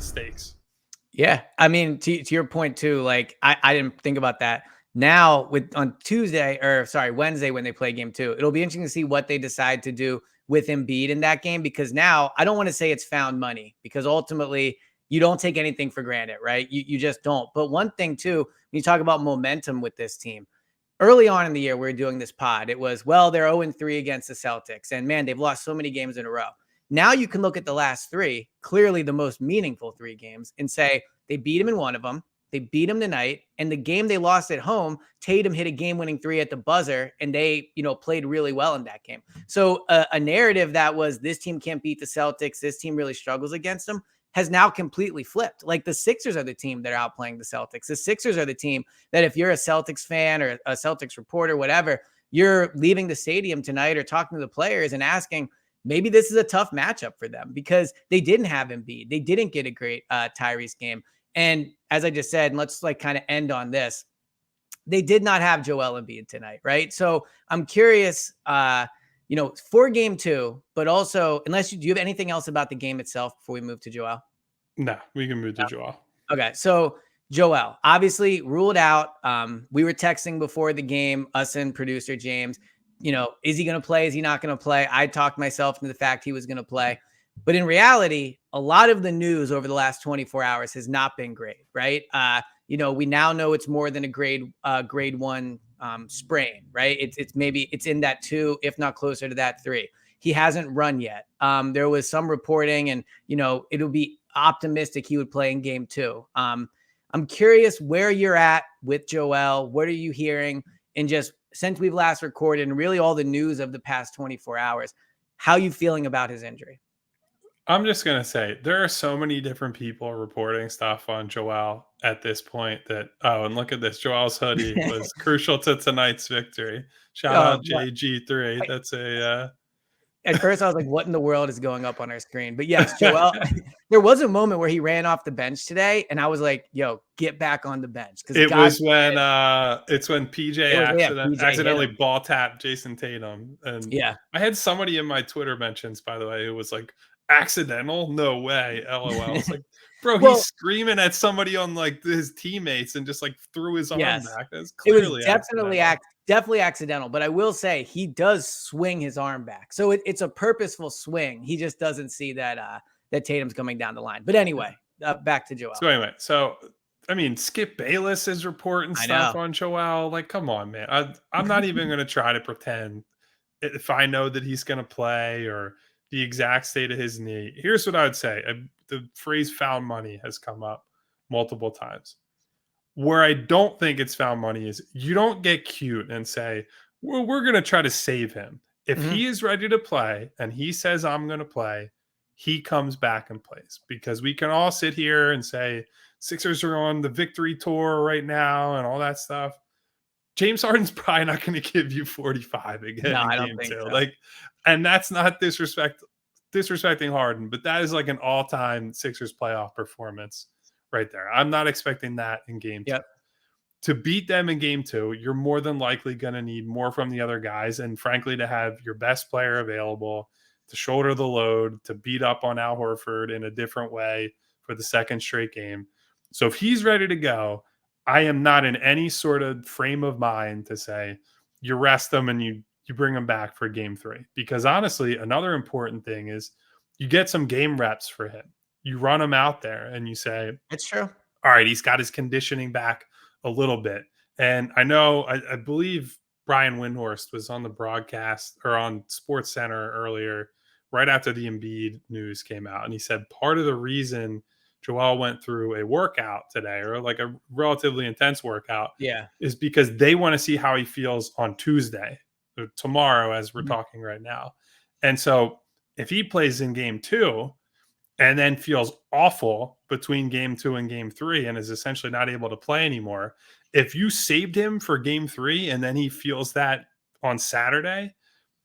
the stakes. Yeah. I mean, to your point too, like I didn't think about that. Now on Wednesday, when they play game 2, it'll be interesting to see what they decide to do with Embiid in that game, because now I don't want to say it's found money, because ultimately you don't take anything for granted, right? You just don't. But one thing too, when you talk about momentum with this team, early on in the year, we were doing this pod. It was, well, they're 0-3 against the Celtics. And man, they've lost so many games in a row. Now you can look at the last 3, clearly the most meaningful 3 games, and say they beat him in one of them. They beat him tonight. And the game they lost at home, Tatum hit a game-winning 3 at the buzzer, and they, played really well in that game. So a narrative that was this team can't beat the Celtics, this team really struggles against them, has now completely flipped. Like the Sixers are the team that are outplaying the Celtics. The Sixers are the team that if you're a Celtics fan or a Celtics reporter, whatever, you're leaving the stadium tonight or talking to the players and asking, maybe this is a tough matchup for them, because they didn't have Embiid. They didn't get a great Tyrese game. And as I just said, and let's kind of end on this, they did not have Joel Embiid tonight, right? So I'm curious, for game 2, but also, do you have anything else about the game itself before we move to Joel? No, we can move to Joel. Okay, so Joel, obviously ruled out. We were texting before the game, us and producer James, is he going to play? Is he not going to play? I talked myself into the fact he was going to play. But in reality, a lot of the news over the last 24 hours has not been great, right? We now know it's more than a grade 1 sprain, right? It's in that 2, if not closer to that 3. He hasn't run yet. There was some reporting, and it'll be optimistic he would play in game 2. I'm curious where you're at with Joel. What are you hearing? And just since we've last recorded, and really all the news of the past 24 hours, how are you feeling about his injury? I'm just going to say there are so many different people reporting stuff on Joel at this point that, and look at this. Joel's hoodie was crucial to tonight's victory. Shout out JG3. That's At first I was like, what in the world is going up on our screen? But yes, Joel, there was a moment where he ran off the bench today, and I was like, yo, get back on the bench. It's when PJ accidentally ball tapped Jason Tatum. And yeah, I had somebody in my Twitter mentions, by the way, who was like, accidental? No way. LOL. It's like, bro, he's screaming at somebody on like his teammates and just like threw his arm back. That's clearly definitely accidental. But I will say he does swing his arm back, so it's a purposeful swing. He just doesn't see that Tatum's coming down the line. But anyway, back to Joel. So I mean, Skip Bayless is reporting stuff on Joel. Like, come on, man. I'm not even going to try to pretend if I know that he's going to play or the exact state of his knee. Here's what I would say. The phrase found money has come up multiple times. Where I don't think it's found money is you don't get cute and say, well, we're going to try to save him. If he is ready to play and he says, I'm going to play, he comes back and plays. Because we can all sit here and say, Sixers are on the victory tour right now and all that stuff. James Harden's probably not going to give you 45 again in game 2. So. Like, and that's not disrespecting Harden, but that is like an all-time Sixers playoff performance right there. I'm not expecting that in game 2. To beat them in game 2, you're more than likely going to need more from the other guys, and frankly, to have your best player available to shoulder the load, to beat up on Al Horford in a different way for the second straight game. So if he's ready to go, I am not in any sort of frame of mind to say you rest him and you bring him back for game 3. Because honestly, another important thing is you get some game reps for him. You run him out there and you say, it's true. All right, he's got his conditioning back a little bit. And I believe Brian Windhorst was on the broadcast or on Sports Center earlier, right after the Embiid news came out. And he said part of the reason Joel went through a workout today, or like a relatively intense workout, is because they want to see how he feels on Tuesday or tomorrow, as we're talking right now. And so if he plays in game 2 and then feels awful between game 2 and game 3 and is essentially not able to play anymore, if you saved him for game 3 and then he feels that on Saturday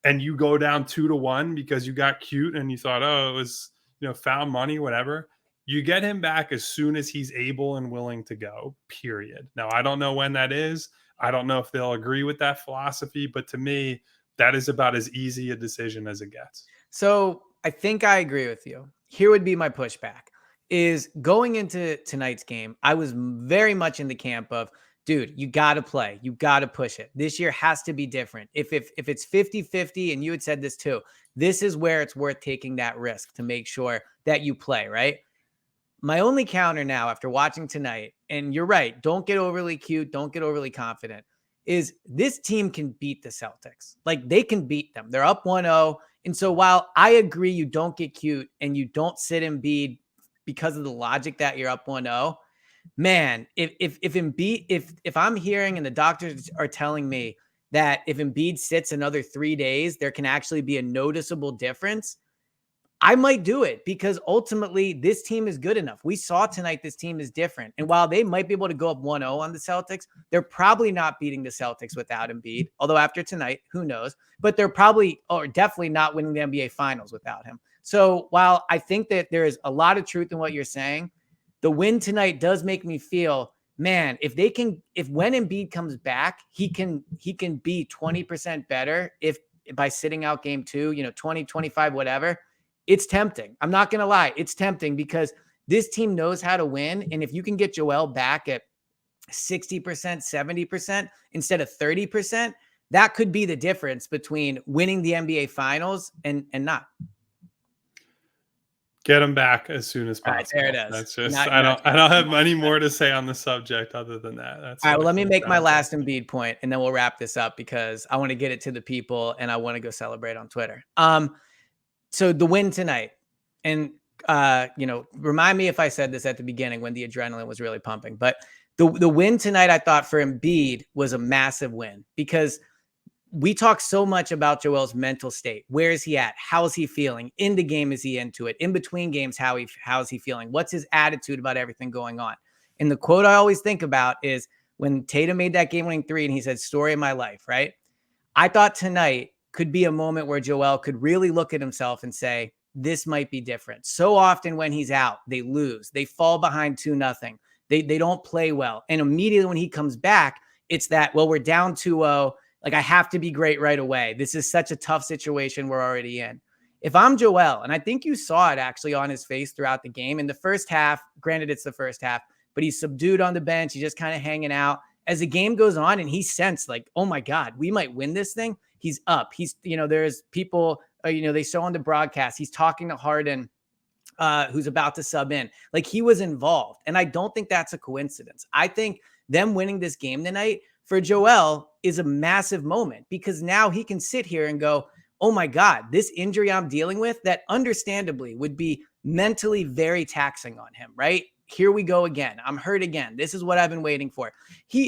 and you go down 2-1 because you got cute and you thought, oh, it was, found money, whatever, you get him back as soon as he's able and willing to go, period. Now, I don't know when that is. I don't know if they'll agree with that philosophy, but to me, that is about as easy a decision as it gets. So I think I agree with you. Here would be my pushback. is going into tonight's game, I was very much in the camp of, dude, you got to play. You got to push it. This year has to be different. If it's 50-50, and you had said this too, this is where it's worth taking that risk to make sure that you play, right? My only counter now after watching tonight, and you're right, don't get overly cute, don't get overly confident, is this team can beat the Celtics. Like, they can beat them. They're up 1-0. And so while I agree you don't get cute and you don't sit Embiid because of the logic that you're up 1-0, man, if Embiid, if I'm hearing and the doctors are telling me that if Embiid sits another 3 days, there can actually be a noticeable difference, I might do it, because ultimately this team is good enough. We saw tonight this team is different. And while they might be able to go up 1-0 on the Celtics, they're probably not beating the Celtics without Embiid. Although after tonight, who knows? But they're probably, or definitely not winning the NBA Finals without him. So while I think that there is a lot of truth in what you're saying, the win tonight does make me feel, man, if when Embiid comes back, he can be 20% better if by sitting out game 2, 20, 25, whatever. It's tempting. I'm not going to lie. It's tempting, because this team knows how to win. And if you can get Joel back at 60%, 70% instead of 30%, that could be the difference between winning the NBA Finals and not. Get him back as soon as possible. Right, there it is. That's just, I don't have any more to say on the subject other than that. That's all right. Well, let me make my last Embiid point, and then we'll wrap this up, because I want to get it to the people and I want to go celebrate on Twitter. So the win tonight, and remind me if I said this at the beginning when the adrenaline was really pumping, but the win tonight, I thought for Embiid was a massive win, because we talk so much about Joel's mental state. Where is he at? How is he feeling? In the game, is he into it? In between games, how is he feeling? What's his attitude about everything going on? And the quote I always think about is when Tatum made that game-winning 3 and he said, "Story of my life," right? I thought tonight could be a moment where Joel could really look at himself and say, this might be different. So often when he's out, they lose. They fall behind 2-0. They don't play well. And immediately when he comes back, it's that, well, we're down 2-0. Like, I have to be great right away. This is such a tough situation we're already in. If I'm Joel, and I think you saw it actually on his face throughout the game in the first half, granted it's the first half, but he's subdued on the bench. He's just kind of hanging out. As the game goes on and he sensed like, oh my God, we might win this thing. He's up. He's, there's people, they show on the broadcast, he's talking to Harden, who's about to sub in. Like, he was involved. And I don't think that's a coincidence. I think them winning this game tonight for Joel is a massive moment, because now he can sit here and go, oh my God, this injury I'm dealing with, that understandably would be mentally very taxing on him, right? Here we go again. I'm hurt again. This is what I've been waiting for.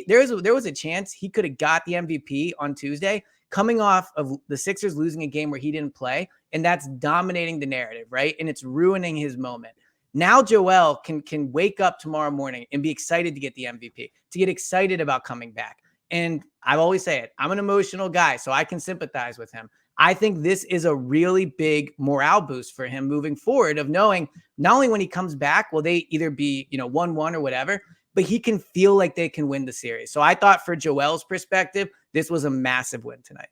There was a chance he could have got the MVP on Tuesday, coming off of the Sixers losing a game where he didn't play, and that's dominating the narrative, right? And it's ruining his moment. Now Joel can wake up tomorrow morning and be excited to get the MVP, to get excited about coming back. And I always say it, I'm an emotional guy, so I can sympathize with him. I think this is a really big morale boost for him moving forward, of knowing not only when he comes back, will they either be, 1-1 or whatever, but he can feel like they can win the series. So I thought for Joel's perspective, this was a massive win tonight.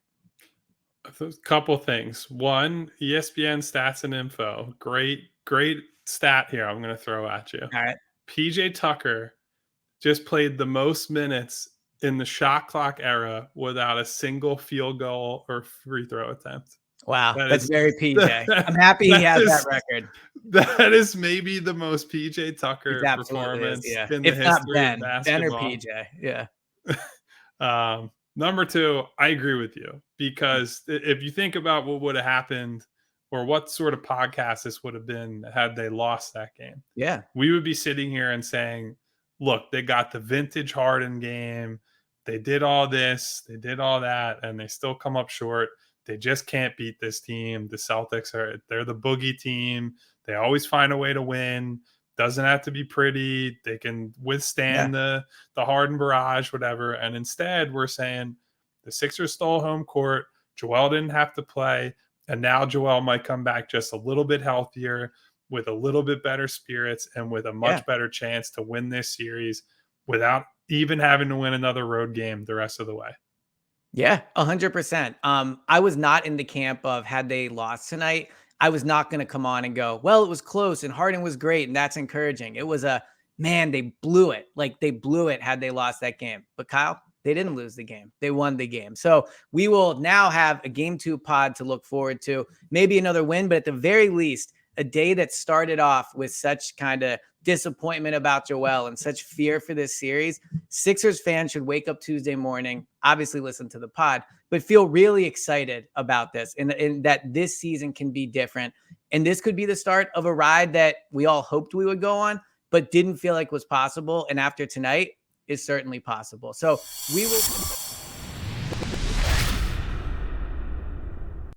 A couple things. One, ESPN stats and info. Great stat here I'm going to throw at you. All right. PJ Tucker just played the most minutes in the shot clock era without a single field goal or free throw attempt. Wow, that's very PJ. I'm happy he has that record. That is maybe the most PJ Tucker performance in the history of basketball. Ben or PJ, yeah. Number two, I agree with you, because if you think about what would have happened, or what sort of podcast this would have been had they lost that game, we would be sitting here and saying, look, they got the vintage Harden game. They did all this, they did all that, and they still come up short. They just can't beat this team. The Celtics they're the boogie team. They always find a way to win. Doesn't have to be pretty. They can withstand the Harden barrage, whatever. And instead, we're saying the Sixers stole home court. Joel didn't have to play. And now Joel might come back just a little bit healthier, with a little bit better spirits, and with a much better chance to win this series without even having to win another road game the rest of the way. Yeah, 100%. I was not in the camp of, had they lost tonight, I was not going to come on and go, well, it was close and Harden was great and that's encouraging. It was man, they blew it. Like they blew it had they lost that game. But Kyle, they didn't lose the game. They won the game. So we will now have a game 2 pod to look forward to, maybe another win, but at the very least, a day that started off with such kind of disappointment about Joel and such fear for this series. Sixers fans should wake up Tuesday morning, obviously listen to the pod, but feel really excited about this and that this season can be different. And this could be the start of a ride that we all hoped we would go on, but didn't feel like was possible. And after tonight is certainly possible. So we will